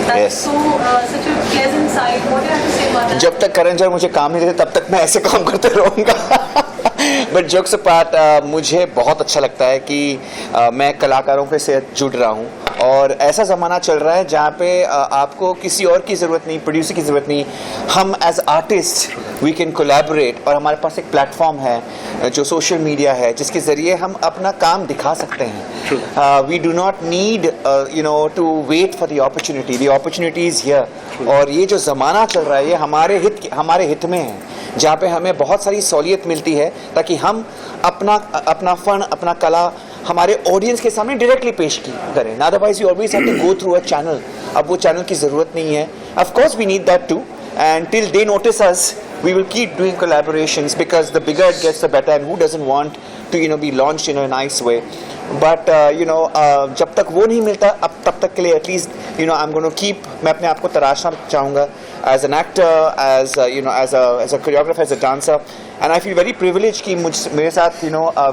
That's so such a pleasant sight. What do you have to say about that? जब तक करण जौहर मुझे काम नहीं देते तब तक मैं ऐसे काम करते रहूँगा। बट जोक्स अपार्ट, मुझे बहुत अच्छा लगता है कि मैं कलाकारों के साथ जुड़ रहा हूँ और ऐसा ज़माना चल रहा है जहाँ पे आपको किसी और की ज़रूरत नहीं, प्रोड्यूसर की ज़रूरत नहीं, हम as artist we can collaborate और हमारे पास एक प्लेटफॉर्म है जो सोशल मीडिया है जिसके ज़रिए हम अपना काम दिखा सकते हैं। We do not need you know to wait for the opportunity is here. और ये जो ज़माना चल रहा है ये हमारे हित में है, जहाँ पे हमें बहुत सारी सहूलियत मिलती है ताकि हम अपना फन, अपना कला हमारे ऑडियंस के सामने डायरेक्टली पेश करें। Otherwise you always have to go through a channel. अब वो चैनल की ज़रूरत नहीं है। Of course we need that too, and till they notice us we will keep doing collaborations because the bigger it gets the better, and who doesn't want to be launched in a nice way. But जब तक वो नहीं मिलता अब तब तक के लिए at least I'm going to keep, मैं अपने आप को तराशना चाहूँगा as an actor, as as a choreographer, as a dancer, and I feel very privileged कि मेरे साथ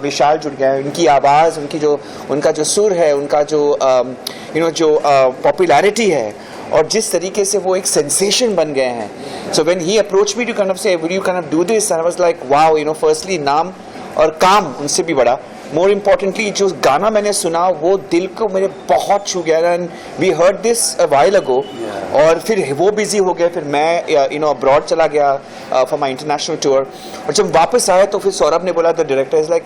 विशाल जुड़ गया है। उनकी आवाज़, उनका जो सुर है, उनका जो पॉपुलैरिटी है और जिस तरीके से वो एक सेंसेशन बन गए हैं। So when he approach me to kind of say will you kind of do this, and I was like wow, firstly नाम और काम उनसे भी बड़ा, मोर इम्पोर्टेंटली जो गाना मैंने सुना वो दिल को मेरे बहुत छू गया। And we heard this a while ago और फिर वो बिजी हो गए, फिर मैं अब्रॉड चला गया फॉर माई इंटरनेशनल टूर। और जब वापस आया तो फिर सौरभ ने बोला, द डायरेक्टर इज लाइक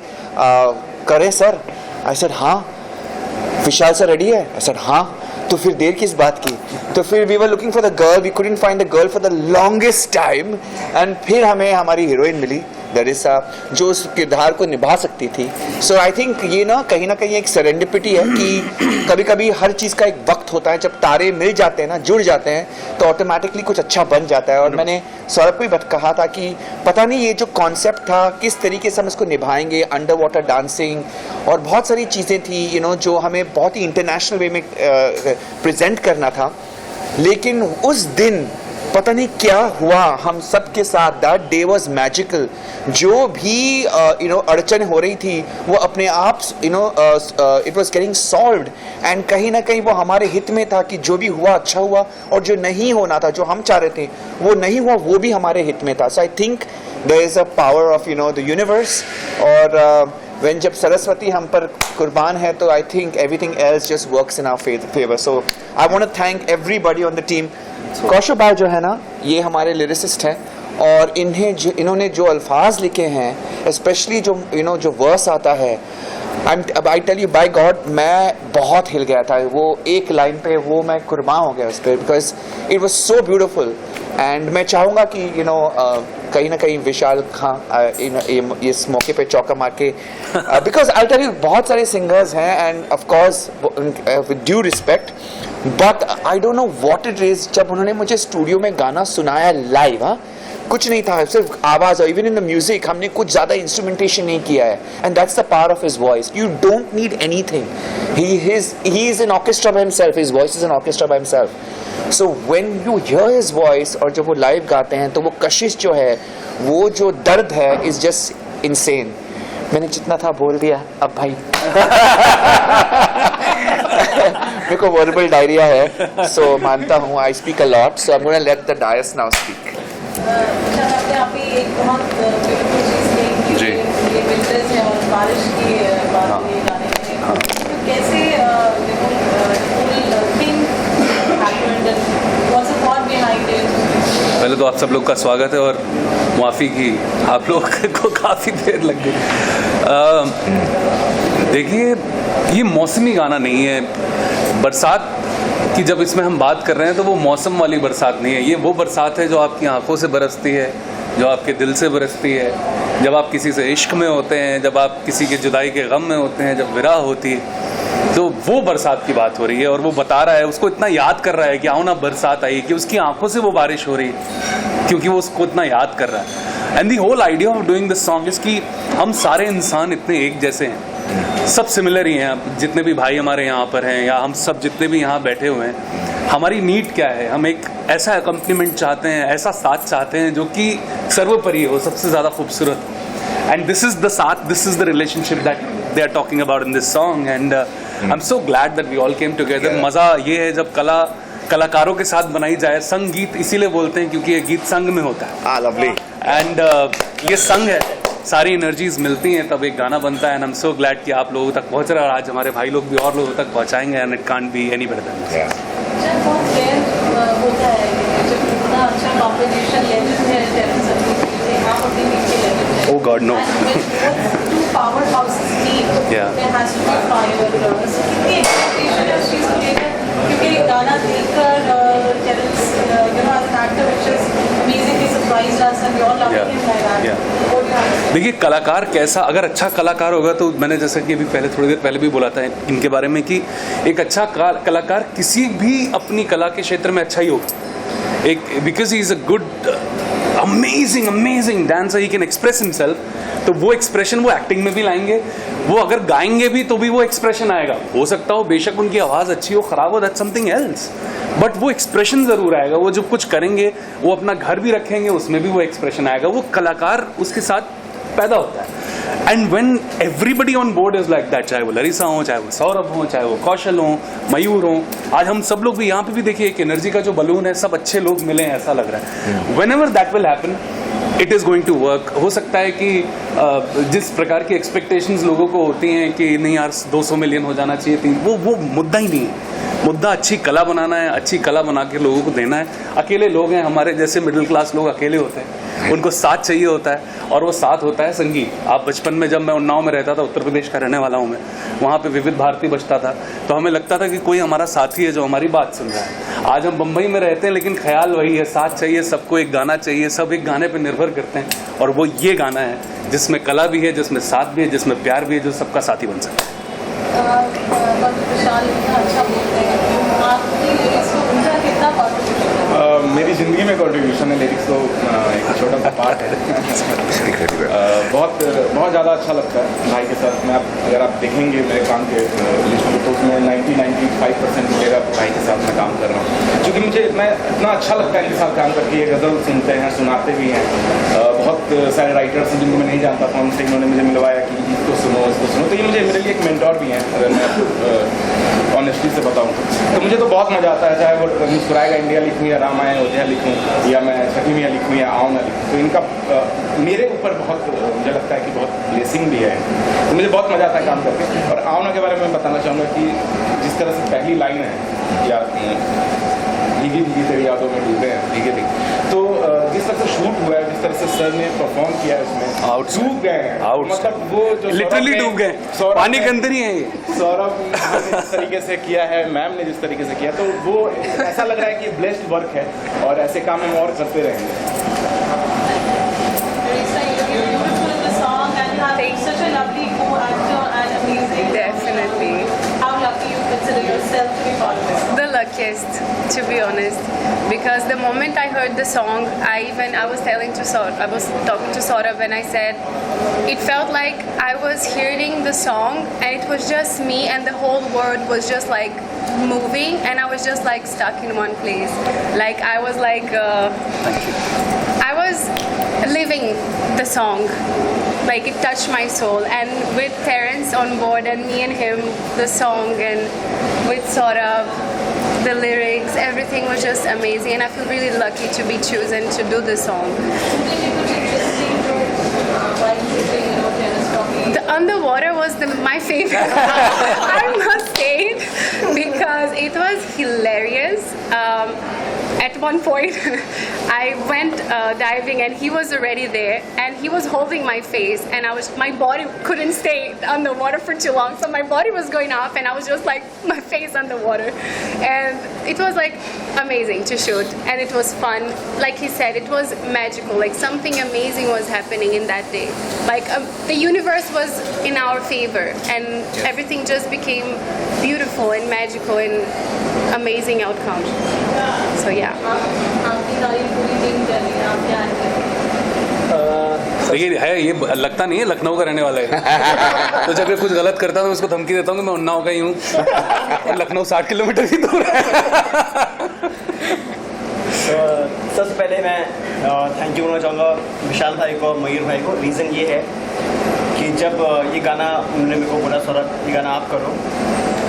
करें सर? आई सेड हाँ। विशाल सर रेडी है? आई सेड हाँ। तो फिर देर किस बात की? तो फिर we were looking for the girl, we couldn't find the girl for the longest time, and फिर हमें हमारी हीरोइन मिली दरिसा जो उस किरदार को निभा सकती थी। सो आई थिंक ये कहीं ना कहीं एक सेरेंडिपिटी है कि कभी कभी हर चीज़ का एक वक्त होता है, जब तारे मिल जाते हैं ना, जुड़ जाते हैं तो ऑटोमेटिकली कुछ अच्छा बन जाता है। और मैंने सौरभ को भी कहा था कि पता नहीं ये जो कॉन्सेप्ट था किस तरीके से हम इसको निभाएंगे, अंडर वाटर डांसिंग और बहुत सारी चीज़ें थी जो हमें बहुत ही इंटरनेशनल वे में प्रेजेंट करना था। लेकिन उस दिन पता नहीं क्या हुआ हम सब के साथ, दैट डे वाज मैजिकल। जो भी अड़चन हो रही थी वो अपने आप it was getting solved, and कहीं ना कहीं वो हमारे हित में था कि जो भी हुआ अच्छा हुआ, और जो नहीं होना था, जो हम चाह रहे थे वो नहीं हुआ, वो भी हमारे हित में था। So I think there is a power of the universe. और when जब सरस्वती हम पर कुर्बान है तो I think everything else just works in our favour. So I want to thank everybody on the team. Kaushal भाई जो है ना, ये हमारे लिरिसिस्ट हैं और इन्होंने जो अल्फाज लिखे हैं, स्पेशली जो वर्स आता है, I tell you by God, मैं बहुत हिल गया था वो एक लाइन पे, वो मैं कुर्बान हो गया उस पर, because it was so beautiful. And मैं चाहूँगा कि कहीं ना कहीं विशाल खां इस मौके पे चौका मार के, बिकॉज आई टेल यू बहुत सारे सिंगर्स हैं end of course with due respect, but I don't know what it is, जब उन्होंने मुझे स्टूडियो में गाना सुनाया लाइव, कुछ नहीं था, सिर्फ आवाज, और इवन इन द म्यूजिक हमने कुछ ज्यादा इंस्ट्रूमेंटेशन नहीं किया है, and that's the power of his voice. You don't need anything, he is an orchestra by himself, his voice is an orchestra by himself. So when you here his voice और जब वो live गाते हैं तो वो कशिश जो है, वो जो दर्द है, इज जस्ट इनसेन। मैंने जितना था बोल दिया, अब भाई मेरे को वर्बल डायरिया है, सो मानता हूँ I speak a lot, so I am gonna let the dais now speak. आपने अभी एक बहुत ब्यूटीफुल चीज़ की ये विंटर्स है और बारिश की बात ये गाने में, तो कैसे पहले तो आप सब लोग का स्वागत है और माफ़ी की आप लोग को काफ़ी देर लग गई। देखिए, ये मौसमी गाना नहीं है। बरसात की जब इसमें हम बात कर रहे हैं तो वो मौसम वाली बरसात नहीं है, ये वो बरसात है जो आपकी आंखों से बरसती है, जो आपके दिल से बरसती है, जब आप किसी से इश्क में होते हैं, जब आप किसी के जुदाई के गम में होते हैं, जब विरह होती है, तो वो बरसात की बात हो रही है। और वो बता रहा है, उसको इतना याद कर रहा है कि आओ ना बरसात आई, कि उसकी आंखों से वो बारिश हो रही है क्योंकि वो उसको इतना याद कर रहा है। And the whole idea of doing this song is कि हम सारे इंसान इतने एक जैसे हैं, सब सिमिलर ही हैं, जितने भी भाई हमारे यहाँ पर हैं या हम सब जितने भी यहाँ बैठे हुए हैं। हमारी नीड क्या है? हम एक ऐसा अकम्पनीमेंट चाहते हैं, ऐसा साथ चाहते हैं जो कि सर्वोपरि हो, सबसे ज़्यादा खूबसूरत। And this is the saath, this is the relationship that they are talking about in this song. And I am so glad that we all came together. मज़ा ये है जब कला कलाकारों के साथ बनाई जाए। संगीत इसीलिए बोलते हैं क्योंकि ये गीत संग में होता है। लवली। एंड ये संग है, सारी एनर्जीज मिलती हैं तब एक गाना बनता है। And I am so glad कि आप लोगों तक पहुंच रहा है और आज हमारे भाई लोग भी और लोगों तक पहुंचाएंगे। And it can't be any better than this. बहुत रेयर होता है कि जब इतना अच्छा कॉम्बिनेशन लेजेंड है टेरेंस अरविंद जी, आप अपने नीचे लेजेंड है। Oh God, no. Two power houses meet, Yeah. There has to be fire. So कितनी एक्सपेक्टेशन है उस चीज़ को लेकर, क्योंकि गाना देखकर Terence you know as an actor which is amazingly surprised us and we all love him like that. What do you have? देखिए कलाकार कैसा, अगर अच्छा कलाकार होगा तो मैंने जैसे कि अभी पहले थोड़ी देर पहले भी बोला था इनके बारे में कि एक अच्छा कलाकार किसी भी अपनी कला के क्षेत्र में अच्छा ही होगा। एक because he is a good amazing dancer, he can express himself. तो वो एक्सप्रेशन वो एक्टिंग में भी लाएंगे, वो अगर गाएंगे भी तो भी वो एक्सप्रेशन आएगा। हो सकता हो बेशक उनकी आवाज़ अच्छी हो, खराब हो, दैट्स समथिंग एल्स, बट वो एक्सप्रेशन जरूर आएगा। वो जो कुछ करेंगे वो अपना घर भी रखेंगे, उसमें भी वो एक्सप्रेशन आएगा। वो कलाकार उसके साथ पैदा होता है। And when everybody on board is like that, चाहे वो लरिसा हो, चाहे वो सौरभ हो, चाहे वो कौशल हो, मयूर हो, आज हम सब लोग भी यहाँ पे भी देखिए एक एनर्जी का जो बलून है, सब अच्छे लोग मिले हैं ऐसा लग रहा है। Whenever that will happen it is going to work. हो सकता है कि जिस प्रकार की एक्सपेक्टेशंस लोगों को होती हैं कि नहीं यार 200 मिलियन हो जाना चाहिए, वो मुद्दा ही नहीं है। मुद्दा अच्छी कला बनाना है, अच्छी कला बना के लोगों को देना है। अकेले लोग हैं, हमारे जैसे मिडिल क्लास लोग अकेले होते हैं, उनको साथ चाहिए होता है और वो साथ होता है संगीत। आप बचपन में, जब मैं उन्नाव में रहता था, उत्तर प्रदेश का रहने वाला हूँ मैं, वहाँ पे विविध भारती बजता था तो हमें लगता था कि कोई हमारा साथी है जो हमारी बात सुन रहा है। आज हम बम्बई में रहते हैं लेकिन ख्याल वही है, साथ चाहिए, सबको एक गाना चाहिए, सब एक गाने पर निर्भर करते हैं और वो ये गाना है जिसमें कला भी है, जिसमें साथ भी है, जिसमें प्यार भी है, जो सबका साथी बन सकता है। विशाल इतना अच्छा बोलते हैं, आपकी लिरिक्स को उनका कितना कॉन्ट्रीब्यूशन है? मेरी ज़िंदगी में कंट्रीब्यूशन है लिरिक्स तो एक छोटा सा पार्ट है। बहुत ज़्यादा अच्छा लगता है भाई के साथ। अगर आप देखेंगे मेरे काम के लिस्ट में तो उसमें 90-95% मिलेगा भाई के साथ मैं काम कर रहा हूँ, क्योंकि मुझे इतना अच्छा लगता है इनके साथ काम करके। ये गज़ल सुनते हैं, सुनाते भी हैं। बहुत सारे राइटर्स जिनको मैं नहीं जानता था, उनसे इन्होंने मुझे मिलवाया कि इसको सुनो, इसको सुनो। तो ये मेरे लिए एक मेंटोर भी हैं, अगर मैं ऑनेस्टली से बताऊँ तो मुझे तो बहुत मज़ा आता है, चाहे वो मुस्कुराएगा इंडिया लिखूँ या रामायण अयोध्या लिखूँ या मैं छठी मियाँ लिखूँ या आओ ना लिखूँ। तो इनका मेरे ऊपर बहुत, मुझे लगता है कि बहुत ब्लेसिंग भी है। तो मुझे बहुत मज़ा आता है काम करके। और आओ ना के बारे में बताना चाहूँगा कि जिस तरह से पहली लाइन है या भीगी भीगी तेरी यादों में डूबे हैं, भीगे भीगे, तो जिस तरह से शूट हुआ है, जिस तरह से सर ने परफॉर्म किया है उसमें, डूब गए हैं। मतलब वो जो लिटरली डूब गए, पानी के अंदर ही है ये। सौरभ ने जिस तरीके से किया है, मैम ने जिस तरीके से किया, तो वो ऐसा लग रहा है कि ब्लेस्ड वर्क है और ऐसे काम हम और करते रहेंगे। Definitely. How lucky you consider yourself to be part of this? The luckiest, to be honest, because the moment I heard the song, I was talking to Saurabh and I said it felt like I was hearing the song and it was just me and the whole world was just like moving and I was just like stuck in one place. Like I was like I was living the song. Like it touched my soul, and with Terence on board and me and him, the song, and with Saurabh, the lyrics, everything was just amazing, and I feel really lucky to be chosen to do the song. The underwater was my favorite. I must say it because it was hilarious. At one point, I went diving and he was already there and he was holding my face and my body couldn't stay underwater for too long, so my body was going off and I was just like my face underwater, and it was like amazing to shoot and it was fun. Like he said, it was magical, like something amazing was happening in that day. Like the universe was in our favor and everything just became beautiful and magical and amazing outcome. So yeah. आपकी तारीफ पूरी team कर रही है, आप क्या है? ये है, ये लगता नहीं है लखनऊ का रहने वाला है। तो जब मैं कुछ गलत करता तो उसको धमकी देता हूँ कि मैं उन्नाव का ही हूँ और लखनऊ 60 किलोमीटर ही दूर है। सबसे पहले मैं थैंक यू बोलना चाहूँगा विशाल भाई को और मयूर भाई को। रीज़न ये है कि जब ये गाना उन्होंने मेरे को बोला सौरभ ये गाना आप करो,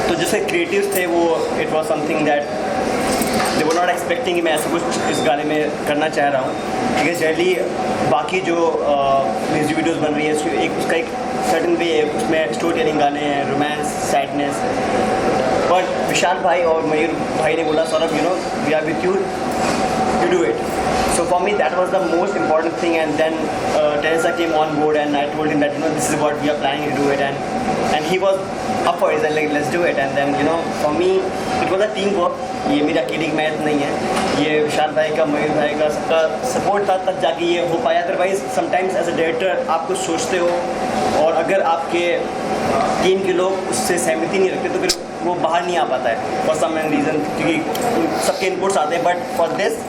तो जैसे क्रिएटिव्स थे वो it was something that expecting कि मैं ऐसा कुछ इस गाने में करना चाह रहा हूँ, क्योंकि जनरली बाकी जो म्यूजिक वीडियोस बन रही है एक उसका एक सर्टन वे है, उसमें स्टोरी टेलिंग गाने हैं, रोमांस, सैडनेस, बट विशाल भाई और मयूर भाई ने बोला Saurabh you know we are with you do it. So for me that was the most important thing, and then Teresa came on board and I told him that you know this is what we are planning to do it, and he was up for it and like let's do it. And then you know for me it was a team work. ये मेरा अकेले की मेहनत नहीं है, ये विशाल भाई का, मयूर भाई का, सबका सपोर्ट था तब जाके ये हो पाया. Otherwise sometimes as a director आप कुछ सोचते हो और अगर आपके टीम के लोग उससे सहमति नहीं रखते तो फिर वो बाहर नहीं आ पाता है फॉर सम रीज़न, क्योंकि सबके इनपुट्स आते हैं. But for this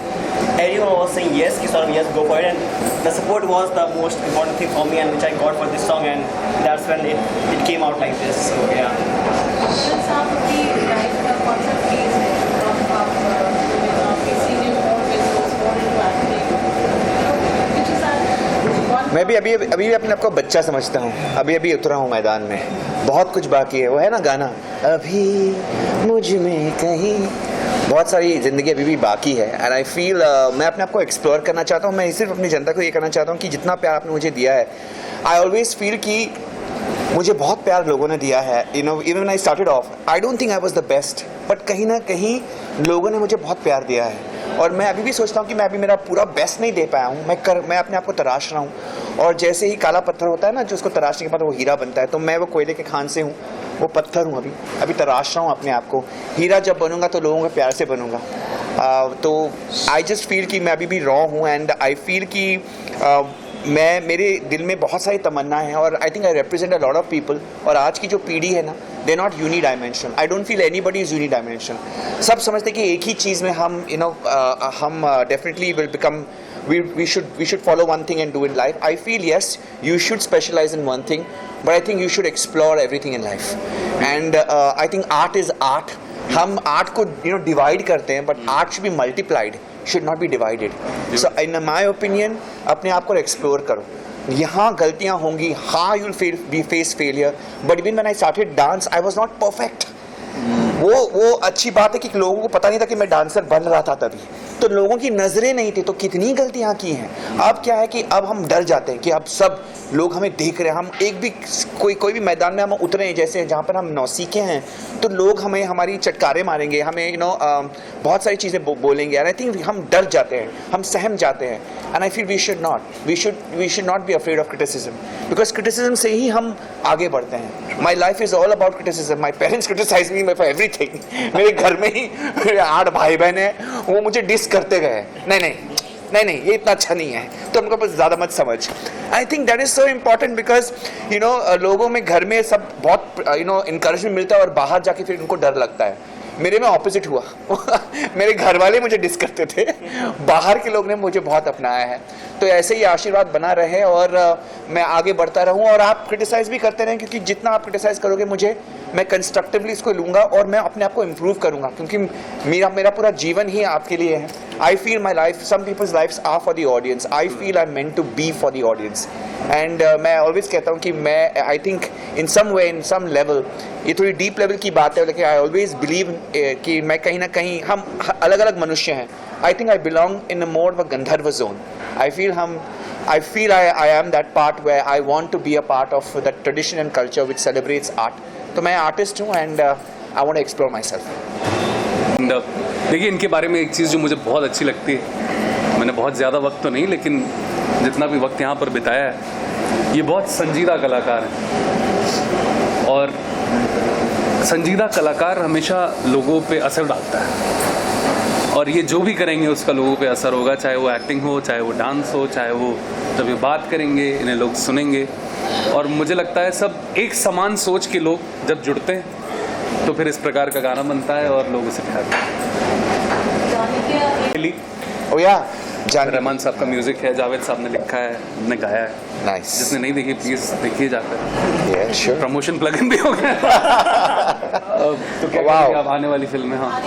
everyone was saying yes, yes, go for it, and the support was the most important thing for me, and which I got for this song, and that's when it came out like this. So yeah. Since आपकी life का concept phase है, आप senior more business more into acting, which is that मैं भी अभी अपने आप को बच्चा समझता हूँ. अभी उतरा हूँ मैदान में, बहुत कुछ बाकी है. वो है ना गाना, अभी मुझ में कहीं, बहुत सारी ज़िंदगी अभी भी बाकी है. एंड आई फील मैं अपने आप को एक्सप्लोर करना चाहता हूँ. मैं सिर्फ अपनी जनता को ये करना चाहता हूँ कि जितना प्यार आपने मुझे दिया है, आई ऑलवेज फील कि मुझे बहुत प्यार लोगों ने दिया है. You no even when I started off I don't think I was the best, but कहीं ना कहीं लोगों ने मुझे बहुत प्यार दिया है. और मैं अभी भी सोचता हूँ कि मैं अभी मेरा पूरा बेस्ट नहीं दे पाया हूँ. मैं अपने आप को तराश रहा हूँ, और जैसे ही काला पत्थर होता है ना, जो उसको तराशने के बाद वो हीरा बनता है, तो मैं वो कोयले के खान से हूँ, वो पत्थर हूँ. अभी तराश रहा हूँ अपने आप को. हीरा जब बनूंगा तो लोगों के प्यार से बनूंगा. तो आई जस्ट फील कि मैं अभी भी रॉ हूँ. एंड आई फील कि मेरे दिल में बहुत सारी तमन्ना है, और I think I represent a lot of people. और आज की जो पीढ़ी है ना, they not uni dimension. I don't feel anybody is uni dimension. सब समझते कि एक ही चीज़ में हम हम definitely will become we should follow one thing and do in life. I feel yes, you should specialize in one thing, but I think you should explore everything in life. And I think art is art. हम art को divide करते हैं, but art should be multiplied, should not B divided. So in my opinion अपने आप को explore करो. यहाँ गलतियाँ होंगी, हाँ you will face failure, but even when I started dance I was not perfect. वो अच्छी बात है कि लोगों को पता नहीं था कि मैं डांसर बन रहा था तभी, तो लोगों की नज़रें नहीं थी, तो कितनी गलतियां की हैं. अब क्या है कि अब हम डर जाते हैं कि अब सब लोग हमें देख रहे हैं. हम एक भी कोई भी मैदान में हम उतरे हैं, जैसे जहाँ पर हम नौसीखे हैं, तो लोग हमें हमारी चटकारे मारेंगे, हमें बहुत सारी चीज़ें बोलेंगे. एंड आई थिंक हम डर जाते हैं, हम सहम जाते हैं. And I feel we should not be afraid of criticism, because criticism से ही हम आगे बढ़ते हैं. My life is all about criticism. My parents criticise me for everything. मेरे घर में ही मेरे 8 भाई बहन हैं, वो मुझे डिस करते गए, नहीं ये इतना अच्छा नहीं है, तो हमको बस ज़्यादा मत समझ. I think that is so important, because लोगों में घर में सब बहुत इनकरेजमेंट मिलता है, और बाहर जाके फिर उनको डर लगता है. मेरे में ऑपोजिट हुआ. मेरे घर वाले मुझे डिस करते थे, बाहर के लोग ने मुझे बहुत अपनाया है. तो ऐसे ही आशीर्वाद बना रहे, और मैं आगे बढ़ता रहूं. और आप क्रिटिसाइज भी करते रहें, क्योंकि जितना आप क्रिटिसाइज करोगे मुझे, मैं कंस्ट्रक्टिवली इसको लूँगा और मैं अपने आप को इम्प्रूव करूँगा, क्योंकि मेरा पूरा जीवन ही आपके लिए है. I feel my life, some peoples lifes are for the audience. I feel I am meant to be for the audience. And मैं ऑलवेज कहता हूँ कि मैं I think in some way, in some level, ये थोड़ी deep level की बात है, लेकिन आई ऑलवेज बिलीव कि मैं कहीं ना कहीं, हम अलग अलग मनुष्य हैं. आई think I belong in a more of a Gandharva zone. I feel I am that part where I want to be a part of that tradition and culture which celebrates art. तो मैं artist हूँ, and I want to explore myself. देखिए, इनके बारे में एक चीज़ जो मुझे बहुत अच्छी लगती है, मैंने बहुत ज़्यादा वक्त तो नहीं, लेकिन जितना भी वक्त यहाँ पर बिताया है, ये बहुत संजीदा कलाकार हैं. और संजीदा कलाकार हमेशा लोगों पे असर डालता है, और ये जो भी करेंगे उसका लोगों पे असर होगा, चाहे वो एक्टिंग हो, चाहे वो डांस हो, चाहे वो जब ये बात करेंगे इन्हें लोग सुनेंगे. और मुझे लगता है सब एक समान सोच के लोग जब जुड़ते हैं तो फिर इस प्रकार का गाना बनता है और लोग उसे प्यार करते हैं. Oh yeah, रहमान साहब का म्यूजिक है, जावेद साहब ने लिखा है, ने गाया है. Nice. जिसने नहीं देखी प्लीज देखिए जाकर. Yeah, sure. प्रमोशन प्लगइन भी हो गया. तो क्या करेंगे आप आने वाली फिल्म में? हाँ,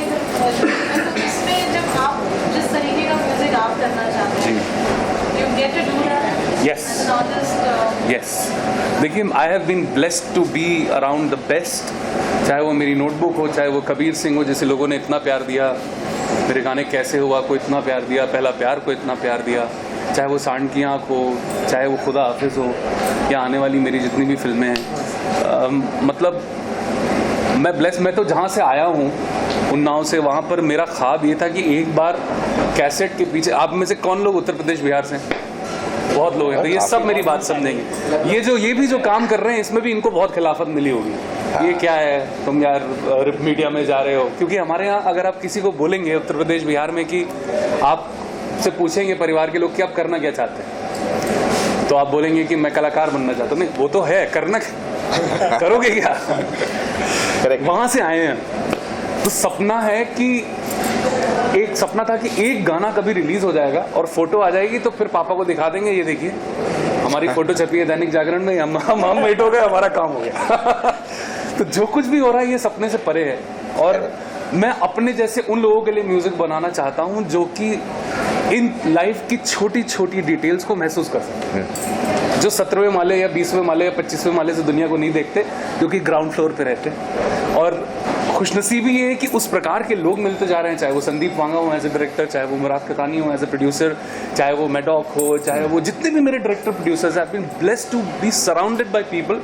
इसमें जब आप जिस तरीके का म्यूजिक आप करना चाहते हैं, you get to do that. Yes. As an artist. Yes. देखिए, I have been blessed to be around the best. चाहे वो मेरी नोटबुक हो, चाहे वो कबीर सिंह हो, जैसे लोगों ने इतना प्यार दिया मेरे गाने कैसे हुआ को इतना प्यार दिया, पहला प्यार को इतना प्यार दिया, चाहे वो सांड की आँख हो, चाहे वो खुदा हाफिज़ हो, या आने वाली मेरी जितनी भी फिल्में हैं। मतलब मैं तो जहाँ से आया हूँ उन्नाव से, वहाँ पर मेरा ख्वाब ये था कि एक बार कैसेट के पीछे, आप में से कौन लोग उत्तर प्रदेश बिहार से हैं? बहुत लोग हैं, तो ये सब मेरी बात समझेंगे। ये भी जो काम कर रहे हैं इसमें भी इनको बहुत खिलाफत मिली होगी, ये क्या है तुम यार मीडिया में जा रहे हो, क्योंकि हमारे यहाँ अगर आप किसी को बोलेंगे उत्तर प्रदेश बिहार में कि आप से पूछेंगे परिवार के लोग कि आप करना क्या चाहते हैं, तो आप बोलेंगे कि मैं कलाकार बनना चाहता हूँ। नहीं, वो तो है, करना करोगे क्या? वहाँ से आए हैं, तो सपना है कि एक सपना था कि एक गाना कभी रिलीज हो जाएगा और फोटो आ जाएगी तो फिर पापा को दिखा देंगे, ये देखिए हमारी फोटो छपी है दैनिक जागरण में, हम वेट हो गए, हमारा काम हो गया। तो जो कुछ भी हो रहा है ये सपने से परे है, और मैं अपने जैसे उन लोगों के लिए म्यूजिक बनाना चाहता हूँ जो कि इन लाइफ की छोटी छोटी डिटेल्स को महसूस कर सकते हैं, जो 17वें माले या 20वें माले या 25वें माले से दुनिया को नहीं देखते, जो कि ग्राउंड फ्लोर पे रहते हैं। और खुशनसीबी ये है कि उस प्रकार के लोग मिलते जा रहे हैं, चाहे वो संदीप वांगा हो एज ए डायरेक्टर, चाहे वो मुराद खतानी हो एज ए प्रोड्यूसर, चाहे वो मैडॉक हो, चाहे वो जितने भी मेरे डायरेक्टर प्रोड्यूसर्स हैं। I been blessed to be surrounded by people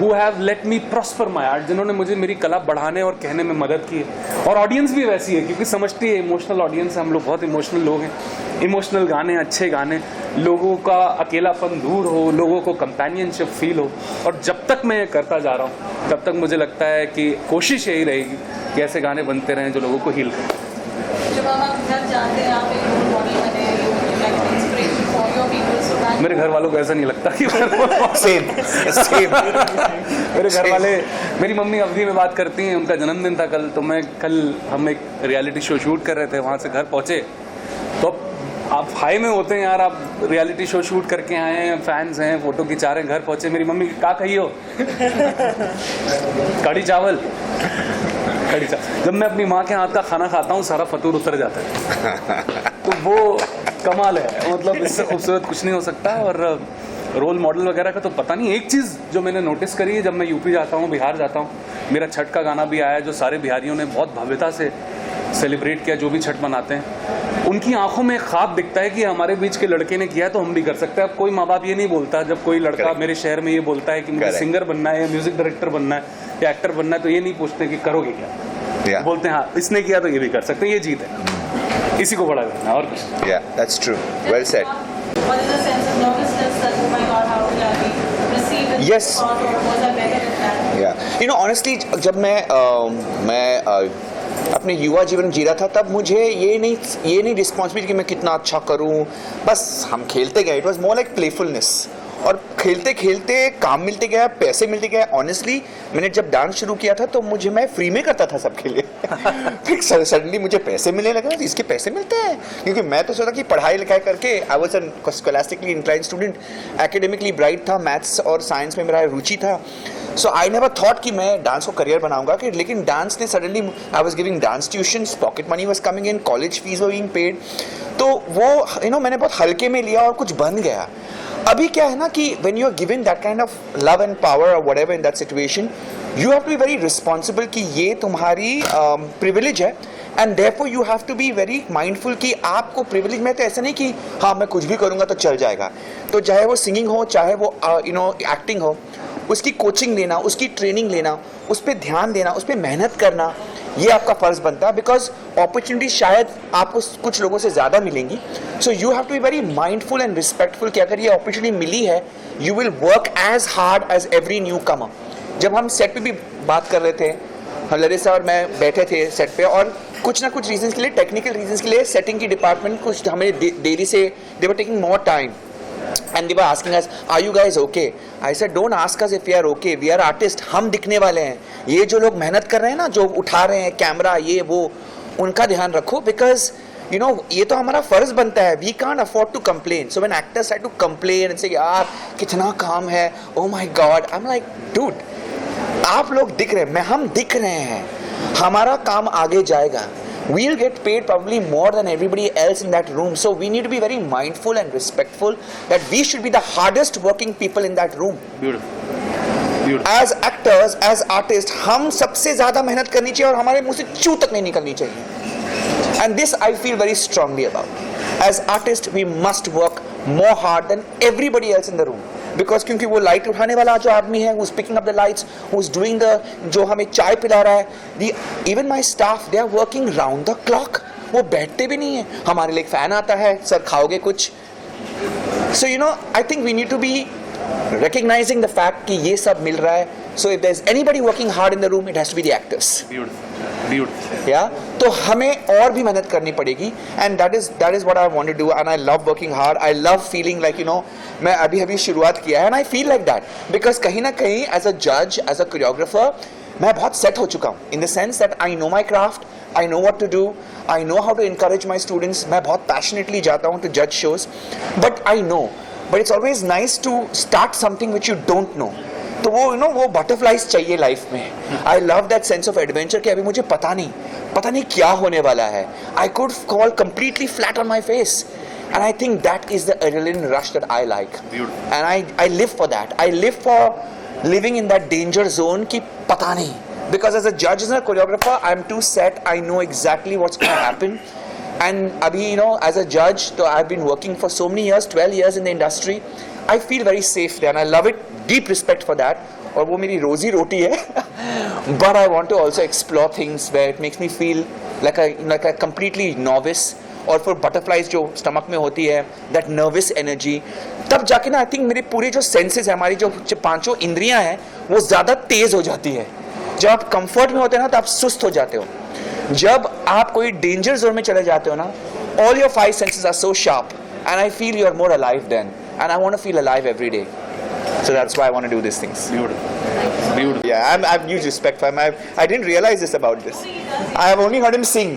who have let me prosper my art, जिन्होंने मुझे मेरी कला बढ़ाने और कहने में मदद की है। और ऑडियंस भी वैसी है, क्योंकि समझती है इमोशनल ऑडियंस है, हम लोग बहुत इमोशनल लोग हैं। इमोशनल गाने, अच्छे गाने, लोगों का अकेलापन दूर हो, लोगों को कंपेनियनशिप फील हो, और जब तक मैं ये करता जा रहा हूँ तब तक मुझे लगता है कि कोशिश यही रहेगी कि ऐसे गाने बनते रहें जो लोगों को हील करें। जब आप घर जाते हैं, आप एक रोल मॉडल बने, inspiration for your people, so that मेरे घर वालों को ऐसा नहीं लगता कि सेम मेरे घर वाले, मेरी मम्मी अवधि में बात करती हैं, उनका जन्मदिन था कल, तो हम एक रियलिटी शो शूट कर रहे थे, वहाँ से घर पहुँचे तो आप हाई में होते हैं यार, आप रियलिटी शो शूट करके आए हैं, फैंस हैं, फोटो खिंचा रहे हैं, घर पहुँचे मेरी मम्मी क्या कही हो? कढ़ी चावल। जब मैं अपनी माँ के हाथ का खाना खाता हूँ सारा फतूर उतर जाता है, तो वो कमाल है, मतलब इससे खूबसूरत कुछ नहीं हो सकता। और रोल मॉडल वगैरह का तो पता नहीं। एक चीज़ जो मैंने नोटिस करी है, जब मैं यूपी जाता हूँ, बिहार जाता हूँ, मेरा छठ का गाना भी आया जो सारे बिहारियों ने बहुत भव्यता से सेलिब्रेट किया, जो भी छठ मनाते हैं, उनकी आंखों में ख्वाब दिखता है कि हमारे बीच के लड़के ने किया तो हम भी कर सकते हैं। अब कोई माँ बाप ये नहीं बोलता, जब कोई लड़का मेरे शहर में ये बोलता है कि मुझे सिंगर बनना है या म्यूजिक डायरेक्टर बनना है या एक्टर बनना है, तो ये नहीं पूछते कि करोगे क्या, बोलते हैं हाँ इसने किया तो ये भी कर सकते हैं, ये जीत है, इसी को बड़ा करना है और कुछ। Yeah, that's true. Well said. What is the sense of nervousness that, oh my God, how will I be received in Yes. this part, or was I better than that? Yeah. You know, honestly, जब मैं अपने युवा जीवन जी रहा था, तब मुझे ये नहीं रिस्पॉन्सिबिलिटी कि मैं कितना अच्छा करूं, बस हम खेलते गए। It was more like playfulness, और खेलते खेलते काम मिलते गया, पैसे मिलते गए। ऑनेस्टली मैंने जब डांस शुरू किया था तो मैं फ्री में करता था सबके लिए। फिर सडनली मुझे पैसे मिलने लगे, इसके पैसे मिलते हैं, क्योंकि मैं तो सोचा कि पढ़ाई लिखाई करके, I was an scholastically inclined student, academically bright था, मैथ्स और साइंस में मेरा रुचि था। सो आई नेवर थॉट कि मैं डांस को करियर बनाऊंगा, कि लेकिन डांस ने suddenly, I was giving dance tuitions, pocket money was coming in, college fees were being paid, तो वो मैंने बहुत हल्के में लिया और कुछ बन गया। अभी क्या है ना कि when you are given that kind of love and power or whatever in that situation, you have to be very responsible कि ये तुम्हारी privilege है, and therefore you have to be very mindful कि आपको privilege में तो ऐसा नहीं कि हाँ मैं कुछ भी करूँगा तो चल जाएगा। तो चाहे वो singing हो, चाहे वो acting हो, उसकी कोचिंग लेना, उसकी ट्रेनिंग लेना, उस पर ध्यान देना, उस पर मेहनत करना, ये आपका फ़र्ज़ बनता है, बिकॉज अपॉर्चुनिटी शायद आपको कुछ लोगों से ज़्यादा मिलेंगी। So you have to be very mindful and respectful कि अगर ये अपॉर्चुनिटी मिली है, you will work as hard as every newcomer. जब हम सेट पे भी बात कर रहे थे, ललिसा और मैं बैठे थे सेट पे, और कुछ ना कुछ रीजंस के लिए, टेक्निकल रीजंस के लिए, सेटिंग की डिपार्टमेंट कुछ हमें देरी से, they were taking more time and they were asking us, are you guys okay? I said, don't ask us if we are okay, we are artists, हम दिखने वाले हैं। ये जो लोग मेहनत कर रहे हैं ना, जो उठा रहे हैं कैमरा, ये वो, उनका ध्यान रखो, because you know ये तो हमारा फर्ज बनता है। We can't afford to complain. So when actors try to complain and say यार कितना काम है, oh my God, I'm like, dude, आप लोग दिख रहे हैं, हम दिख रहे हैं, हमारा काम आगे जाएगा। We'll get paid probably more than everybody else in that room. So we need to be very mindful and respectful that we should be the hardest working people in that room. Beautiful. As actors, as artists, हम सबसे ज़्यादा मेहनत करनी चाहिए और हमारे मुंह से चू तक नहीं निकलनी चाहिए। And this I feel very strongly about. As artists, we must work more hard than everybody else in the room. Because क्योंकि वो लाइट उठाने वाला जो आदमी है, who's picking up the lights, who's doing the, जो हमें चाय पिला रहा है, even my staff, they are working round the clock. वो बैठते भी नहीं है. हमारे लिए एक फैन आता है, सर खाओगे कुछ? So you know, I think we need to be recognizing the fact कि ये सब मिल रहा है. So if there's anybody working hard in the room, it has to be the actors. Beautiful. Yeah, तो हमें और भी मेहनत करनी पड़ेगी. And that is what I want to do. And I love working hard. I love feeling like, you know, मैं अभी शुरुआत किया है. And I feel like that because कहीं ना कहीं as a judge, as a choreographer, मैं बहुत set हो चुका हूँ. In the sense that I know my craft, I know what to do, I know how to encourage my students. मैं बहुत passionately जाता हूँ to judge shows. But I know. But it's always nice to start something which you don't know. तो वो you know वो butterflies चाहिए life में. I love that sense of adventure कि अभी मुझे पता नहीं क्या होने वाला है. I could fall completely flat on my face. And I think that is the adrenaline rush that I like. Beautiful. And I live for that. I live for living in that danger zone कि पता नहीं. Because as a judge, as a choreographer, I'm too set. I know exactly what's going to happen. And abhi, you know, as a judge, so I've been working for so many years, 12 years in the industry. I feel very safe there and I love it. Deep respect for that. और वो मेरी रोजी रोटी है. But I want to also explore things where it makes me feel like a completely novice. और फिर butterflies जो stomach में होती है, that nervous energy. तब जाके ना I think मेरे पूरे जो senses है, हमारी जो पांचों इंद्रियां हैं, वो ज़्यादा तेज हो जाती है. जब आप कंफर्ट में होते हैं ना तो आप सुस्त हो जाते हो. जब आप कोई डेंजर जोन में चले जाते हो ना, all your 5 senses are so sharp and I feel you are more alive then and I want to feel alive every day. So that's why I want to do these things. Beautiful. Yeah, I have huge respect for him. I didn't realize this about this. I have only heard him sing.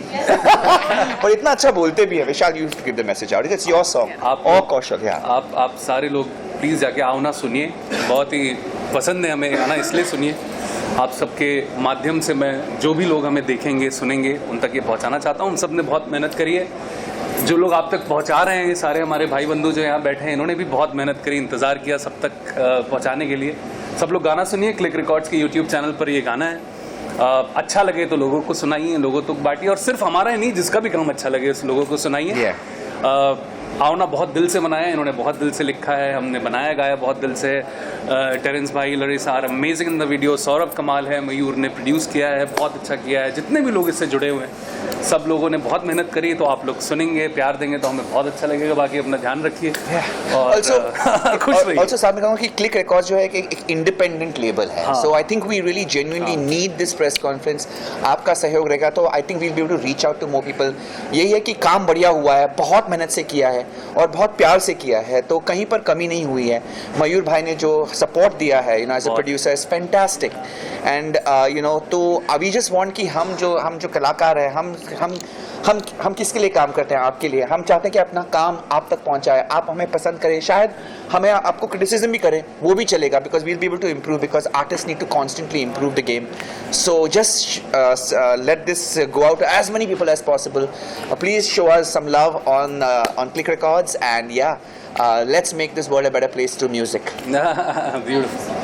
पर इतना अच्छा बोलते भी है. Vishal, you give the message out. It's your song. आप- और कौशल, yeah. आप सारे लोग प्लीज़ जाके आओ ना, सुनिए. बहुत ही पसंद है हमें गाना, इसलिए सुनिए. आप सबके माध्यम से मैं जो भी लोग हमें देखेंगे सुनेंगे उन तक ये पहुंचाना चाहता हूं. उन सब ने बहुत मेहनत करी है. जो लोग आप तक पहुंचा रहे हैं, ये सारे हमारे भाई बंधु जो यहाँ बैठे हैं, इन्होंने भी बहुत मेहनत करी, इंतज़ार किया सब तक पहुंचाने के लिए. सब लोग गाना सुनिए. क्लिक रिकॉर्ड्स के यूट्यूब चैनल पर ये गाना है. अच्छा लगे तो लोगों को सुनाइए, लोगों तक बांटिए. और सिर्फ हमारा ही नहीं, जिसका भी काम अच्छा लगे उस लोगों को सुनाइए. आओ ना बहुत दिल से बनाया, इन्होंने बहुत दिल से लिखा है, हमने बनाया गाया बहुत दिल से. टेरेंस भाई, Larissa are amazing in the video. Saurabh कमाल है, मयूर ने प्रोड्यूस किया है, बहुत अच्छा किया है. जितने भी लोग इससे जुड़े हुए हैं, सब लोगों ने बहुत मेहनत करी. तो आप लोग सुनेंगे, प्यार देंगे तो हमें बहुत अच्छा लगेगा. बाकी अपना ध्यान रखिए और खुश रहिए. Also साथ में कहूँगा कि क्लिक रिकॉर्ड्स जो है एक इंडिपेंडेंट लेबल है. So I think we really genuinely need this press conference. आपका सहयोग रहेगा तो I think we will be able to reach out to more people. यही है कि काम बढ़िया हुआ है, बहुत मेहनत से किया है और बहुत प्यार से किया है, तो कहीं पर कमी नहीं हुई है. मयूर भाई ने जो सपोर्ट दिया है, you know, as a producer is fantastic. And you know, तो वी जस्ट वांट कि हम जो कलाकार हैं, हम किसके लिए काम करते हैं? आपके लिए. हम चाहते हैं कि अपना काम आप तक पहुंचाए, आप हमें पसंद करें. शायद हमें आपको क्रिटिसिज्म भी करें, वो भी चलेगा, because we will be able to improve, because artist need to constantly improve the game. So just let this go out as many people as possible. Please show us some love on Click Records, and yeah, let's make this world a better place through music. Beautiful.